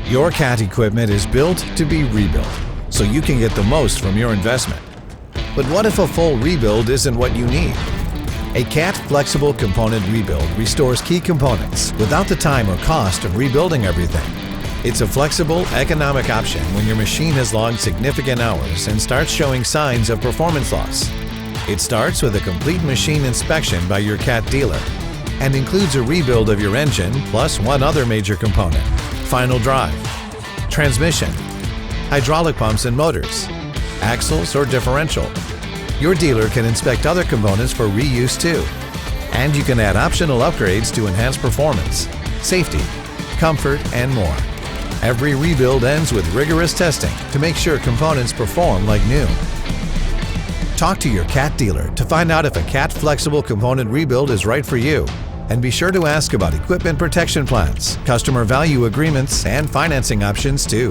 Your CAT equipment is built to be rebuilt, so you can get the most from your investment. But what if a full rebuild isn't what you need? A CAT flexible component rebuild restores key components without the time or cost of rebuilding everything. It's a flexible, economic option when your machine has logged significant hours and starts showing signs of performance loss. It starts with a complete machine inspection by your CAT dealer and includes a rebuild of your engine plus one other major component: final drive, transmission, hydraulic pumps and motors, axles or differential. Your dealer can inspect other components for reuse too. And you can add optional upgrades to enhance performance, safety, comfort, and more. Every rebuild ends with rigorous testing to make sure components perform like new. Talk to your CAT dealer to find out if a CAT flexible component rebuild is right for you. And be sure to ask about equipment protection plans, customer value agreements, and financing options too.